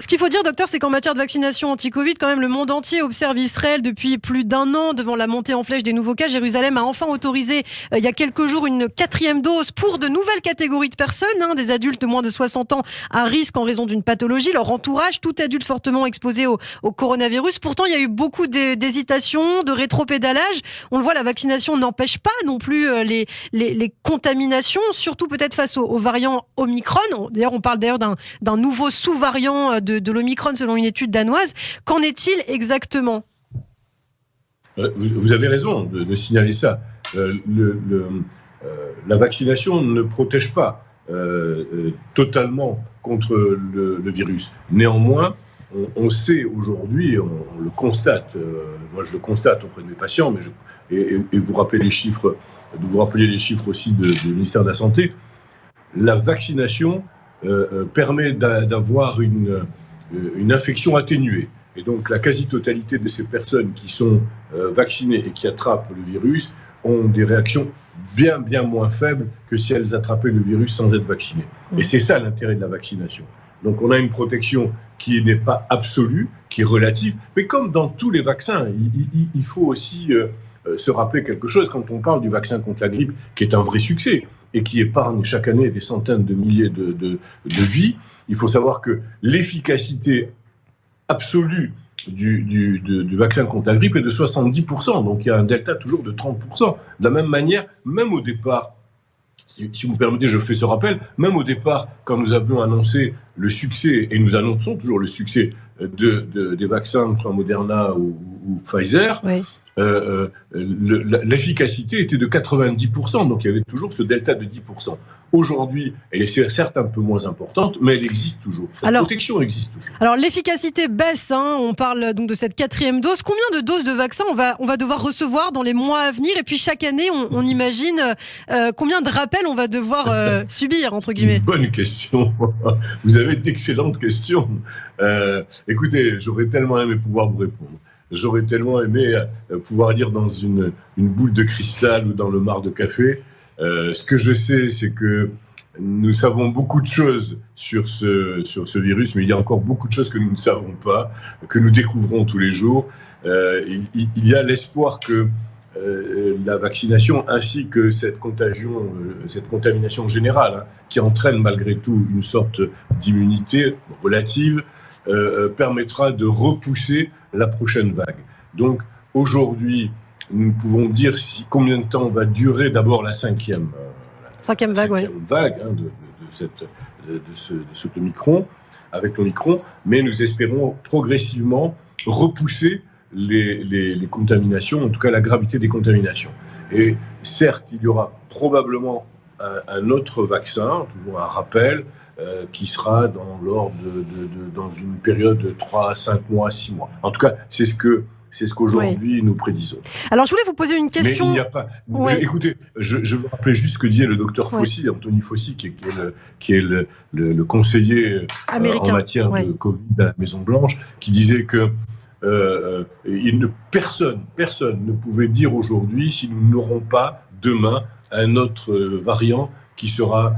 Ce qu'il faut dire, docteur, c'est qu'en matière de vaccination anti-Covid, quand même, le monde entier observe Israël depuis plus d'1 an. Devant la montée en flèche des nouveaux cas, Jérusalem a enfin autorisé, il y a quelques jours, une 4e dose pour de nouvelles catégories de personnes, des adultes de moins de 60 ans à risque en raison d'une pathologie, leur entourage, tout adulte fortement exposé au coronavirus. Pourtant, il y a eu beaucoup d'hésitations, de rétropédalage. On le voit, la vaccination n'empêche pas non plus les contaminations, surtout peut-être face au variant Omicron. D'ailleurs, on parle d'un nouveau sous-variant de l'Omicron selon une étude danoise. Qu'en est-il exactement ? Vous avez raison de signaler ça. La vaccination ne protège pas totalement contre le virus. Néanmoins, on sait aujourd'hui, on le constate, moi je le constate auprès de mes patients, et vous rappelez les chiffres, aussi du ministère de la Santé, la vaccination permet d'avoir une infection atténuée. Et donc la quasi-totalité de ces personnes qui sont vaccinées et qui attrapent le virus ont des réactions bien moins faibles que si elles attrapaient le virus sans être vaccinées. Et c'est ça l'intérêt de la vaccination. Donc on a une protection qui n'est pas absolue, qui est relative, mais comme dans tous les vaccins, il faut aussi se rappeler quelque chose quand on parle du vaccin contre la grippe, qui est un vrai succès et qui épargne chaque année des centaines de milliers de vies. Il faut savoir que l'efficacité absolue du vaccin contre la grippe est de 70%. Donc il y a un delta toujours de 30%. De la même manière, même au départ, si vous me permettez, je fais ce rappel, même au départ, quand nous avions annoncé le succès, et nous annonçons toujours le succès des vaccins, soit Moderna ou Pfizer, oui. L'efficacité était de 90%, donc il y avait toujours ce delta de 10%. Aujourd'hui, elle est certes un peu moins importante, mais elle existe toujours. Cette protection existe toujours. Alors l'efficacité baisse, on parle donc de cette 4e dose. Combien de doses de vaccins on va devoir recevoir dans les mois à venir ? Et puis chaque année, on imagine combien de rappels on va devoir subir, entre guillemets. Une bonne question. Vous avez d'excellentes questions. Écoutez, j'aurais tellement aimé pouvoir vous répondre. J'aurais tellement aimé pouvoir lire dans une boule de cristal ou dans le marc de café. Ce que je sais, c'est que nous savons beaucoup de choses sur ce virus, mais il y a encore beaucoup de choses que nous ne savons pas, que nous découvrons tous les jours. Il y a l'espoir que la vaccination ainsi que cette contamination générale, qui entraîne malgré tout une sorte d'immunité relative, permettra de repousser la prochaine vague. Donc aujourd'hui, nous pouvons dire combien de temps va durer d'abord la cinquième vague de cet Omicron, avec l'Omicron, mais nous espérons progressivement repousser les contaminations, en tout cas la gravité des contaminations. Et certes, il y aura probablement un autre vaccin, toujours un rappel, qui sera dans l'ordre dans une période de 3 à 5 mois, 6 mois. En tout cas, c'est ce qu'aujourd'hui nous prédisons. Alors, je voulais vous poser une question. Mais il n'y a pas. Ouais. Écoutez, je veux rappeler juste ce que disait le docteur Fauci, Anthony Fauci, qui est le conseiller en matière de Covid à la Maison-Blanche, qui disait que personne ne pouvait dire aujourd'hui si nous n'aurons pas demain un autre variant qui sera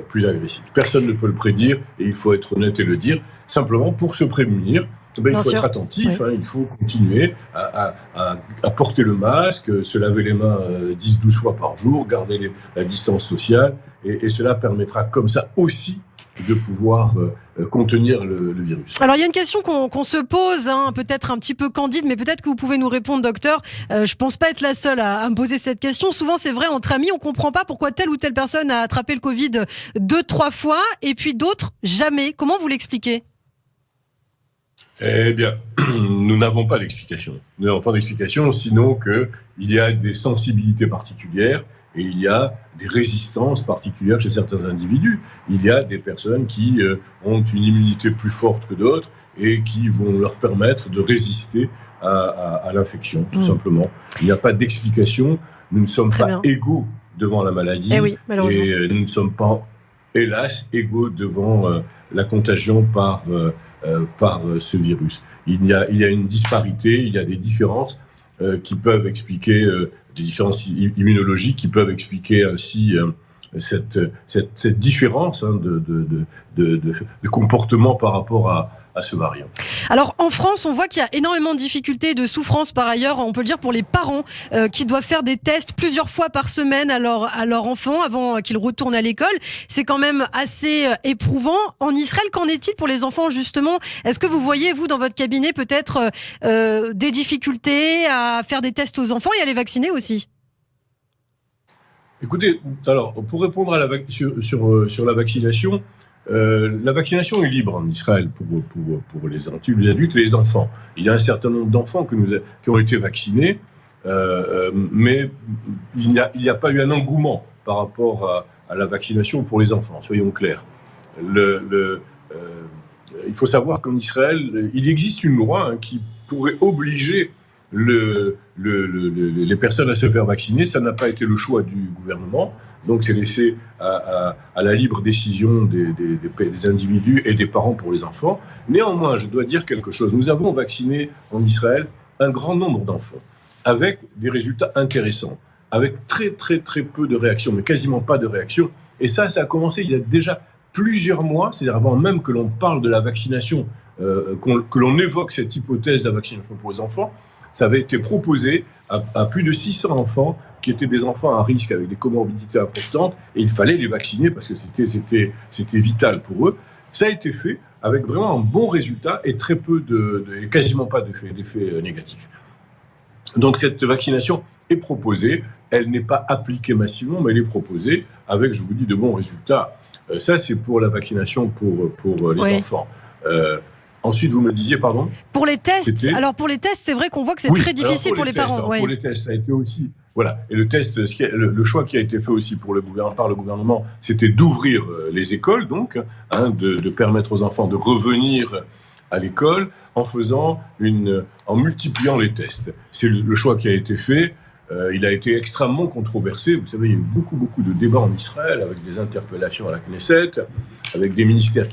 plus agressif. Personne ne peut le prédire et il faut être honnête et le dire. Simplement, pour se prémunir, il faut être attentif, il faut continuer à porter le masque, se laver les mains 10-12 fois par jour, garder la distance sociale, et cela permettra comme ça aussi de pouvoir contenir le virus. Alors il y a une question qu'on se pose, peut-être un petit peu candide, mais peut-être que vous pouvez nous répondre, docteur. Je pense pas être la seule à me poser cette question. Souvent c'est vrai, entre amis, on comprend pas pourquoi telle ou telle personne a attrapé le Covid 2-3 fois, et puis d'autres jamais. Comment vous l'expliquez ? Eh bien, nous n'avons pas d'explication. Nous n'avons pas d'explication, sinon qu'il y a des sensibilités particulières et il y a des résistances particulières chez certains individus. Il y a des personnes qui ont une immunité plus forte que d'autres et qui vont leur permettre de résister à l'infection, tout simplement. Il n'y a pas d'explication. Nous ne sommes pas égaux devant la maladie et nous ne sommes pas, hélas, égaux devant la contagion par ce virus. Il y a une disparité, il y a des différences qui peuvent expliquer des différences immunologiques qui peuvent expliquer ainsi cette différence de comportement par rapport à à ce variant. Alors en France, on voit qu'il y a énormément de difficultés et de souffrances par ailleurs, on peut le dire pour les parents qui doivent faire des tests plusieurs fois par semaine à leur enfant avant qu'ils retournent à l'école. C'est quand même assez éprouvant. En Israël, qu'en est-il pour les enfants justement ? Est-ce que vous voyez, vous, dans votre cabinet, peut-être des difficultés à faire des tests aux enfants et à les vacciner aussi ? Écoutez, alors pour répondre à sur la vaccination est libre en Israël pour les adultes et les enfants. Il y a un certain nombre d'enfants qui ont été vaccinés, mais il n'y a pas eu un engouement par rapport à la vaccination pour les enfants, soyons clairs. Il faut savoir qu'en Israël, il existe une loi qui pourrait obliger les personnes à se faire vacciner. Ça n'a pas été le choix du gouvernement, donc c'est laissé à la libre décision des individus et des parents pour les enfants. Néanmoins, je dois dire quelque chose. Nous avons vacciné en Israël un grand nombre d'enfants, avec des résultats intéressants, avec très très très peu de réactions, mais quasiment pas de réactions. Et ça a commencé il y a déjà plusieurs mois, c'est-à-dire avant même que l'on parle de la vaccination, que l'on évoque cette hypothèse de la vaccination pour les enfants. Ça avait été proposé à plus de 600 enfants qui étaient des enfants à risque avec des comorbidités importantes, et il fallait les vacciner parce que c'était vital pour eux. Ça a été fait avec vraiment un bon résultat et très peu et quasiment pas d'effets négatifs. Donc cette vaccination est proposée, elle n'est pas appliquée massivement, mais elle est proposée avec, je vous dis, de bons résultats. Ça, c'est pour la vaccination pour les enfants. Ensuite, vous me disiez, pardon ? Pour les tests, c'est vrai qu'on voit que c'est très difficile pour les parents. Pour les tests, ça a été aussi... Voilà. Et le test, le choix qui a été fait aussi par le gouvernement, c'était d'ouvrir les écoles, donc, de permettre aux enfants de revenir à l'école en multipliant les tests. C'est le choix qui a été fait. Il a été extrêmement controversé. Vous savez, il y a eu beaucoup de débats en Israël, avec des interpellations à la Knesset, avec des ministères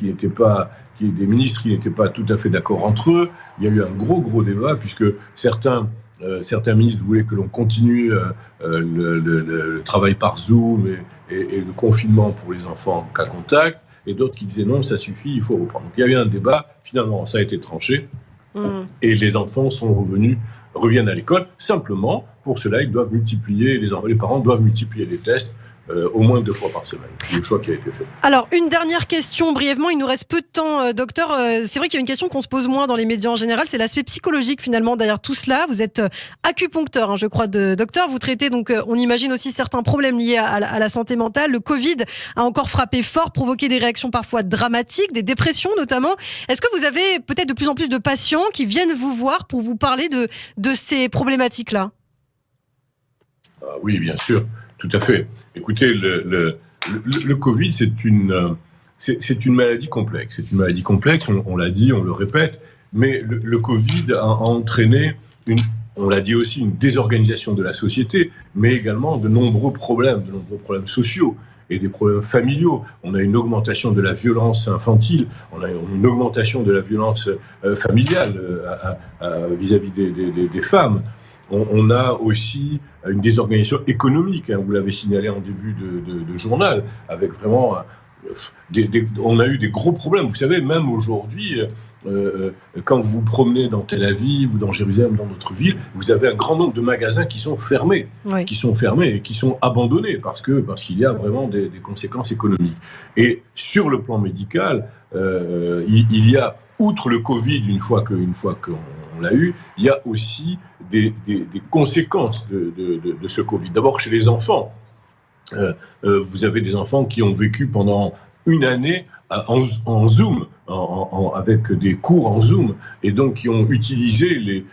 des ministres qui n'étaient pas tout à fait d'accord entre eux. Il y a eu un gros débat, puisque certains ministres voulaient que l'on continue le travail par Zoom et le confinement pour les enfants en cas contact, et d'autres qui disaient non, ça suffit, il faut reprendre. Donc il y a eu un débat, finalement ça a été tranché, et les enfants reviennent à l'école. Simplement, pour cela, les parents doivent multiplier les tests au moins 2 fois par semaine. C'est le choix qui a été fait. Alors, une dernière question, brièvement, il nous reste peu de temps, docteur. C'est vrai qu'il y a une question qu'on se pose moins dans les médias en général, c'est l'aspect psychologique finalement derrière tout cela. Vous êtes acupuncteur, je crois, docteur. Vous traitez donc, on imagine aussi certains problèmes liés à la santé mentale. Le Covid a encore frappé fort, provoqué des réactions parfois dramatiques, des dépressions notamment. Est-ce que vous avez peut-être de plus en plus de patients qui viennent vous voir pour vous parler de ces problématiques-là ? Oui, bien sûr. Tout à fait. Écoutez, le Covid, c'est une maladie complexe. C'est une maladie complexe, on l'a dit, on le répète, mais le Covid a entraîné, on l'a dit aussi, une désorganisation de la société, mais également de nombreux problèmes sociaux et des problèmes familiaux. On a une augmentation de la violence infantile, on a une augmentation de la violence familiale vis-à-vis des femmes. On a aussi une désorganisation économique, vous l'avez signalé en début de journal, avec vraiment... on a eu des gros problèmes. Vous savez, même aujourd'hui, quand vous vous promenez dans Tel Aviv ou dans Jérusalem, dans d'autres villes, vous avez un grand nombre de magasins qui sont fermés, et qui sont abandonnés parce qu'il y a vraiment des conséquences économiques. Et sur le plan médical, il y a, outre le Covid, une fois qu'on l'a eu, il y a aussi des conséquences de ce Covid. D'abord, chez les enfants, vous avez des enfants qui ont vécu pendant une année en Zoom, avec des cours en Zoom, et donc qui ont utilisé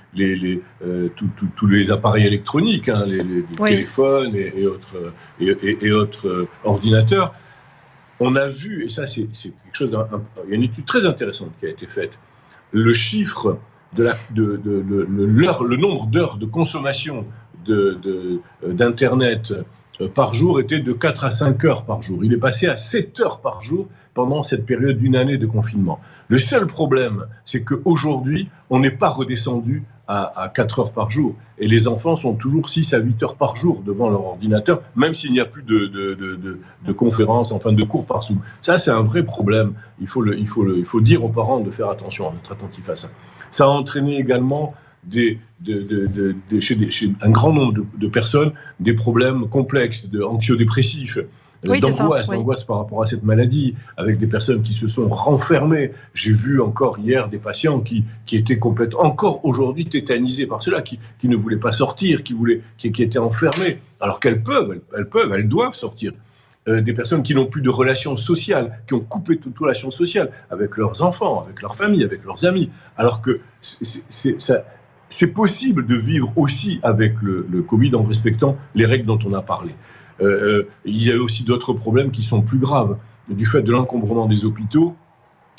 tous les appareils électroniques, les téléphones et autres ordinateurs. On a vu, et ça c'est quelque chose, il y a une étude très intéressante qui a été faite, le chiffre le nombre d'heures de consommation d'Internet par jour était de 4 à 5 heures par jour. Il est passé à 7 heures par jour pendant cette période d'une année de confinement. Le seul problème, c'est qu'aujourd'hui, on n'est pas redescendu à 4 heures par jour. Et les enfants sont toujours 6 à 8 heures par jour devant leur ordinateur, même s'il n'y a plus de conférences, enfin de cours par Zoom. Ça, c'est un vrai problème. Il faut dire aux parents de faire attention, d'être attentifs à ça. Ça a entraîné également chez un grand nombre de personnes des problèmes complexes, anxio-dépressifs, d'angoisse par rapport à cette maladie, avec des personnes qui se sont renfermées. J'ai vu encore hier des patients qui étaient complètement, encore aujourd'hui, tétanisés par cela, qui ne voulaient pas sortir, qui étaient enfermés, alors qu'elles doivent sortir. Des personnes qui n'ont plus de relations sociales, qui ont coupé toute relation sociale avec leurs enfants, avec leur famille, avec leurs amis, alors que c'est possible de vivre aussi avec le Covid en respectant les règles dont on a parlé. Il y a aussi d'autres problèmes qui sont plus graves. Du fait de l'encombrement des hôpitaux,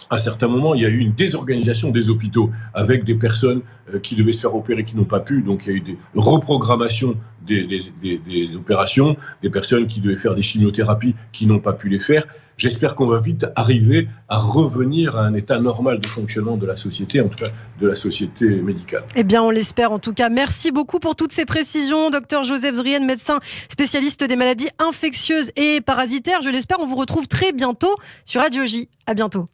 à certains moments, il y a eu une désorganisation des hôpitaux avec des personnes qui devaient se faire opérer qui n'ont pas pu. Donc, il y a eu des reprogrammations des opérations, des personnes qui devaient faire des chimiothérapies qui n'ont pas pu les faire. J'espère qu'on va vite arriver à revenir à un état normal de fonctionnement de la société, en tout cas de la société médicale. Eh bien, on l'espère en tout cas. Merci beaucoup pour toutes ces précisions. Docteur Joseph Drienne, médecin spécialiste des maladies infectieuses et parasitaires. Je l'espère, on vous retrouve très bientôt sur Radio J. À bientôt.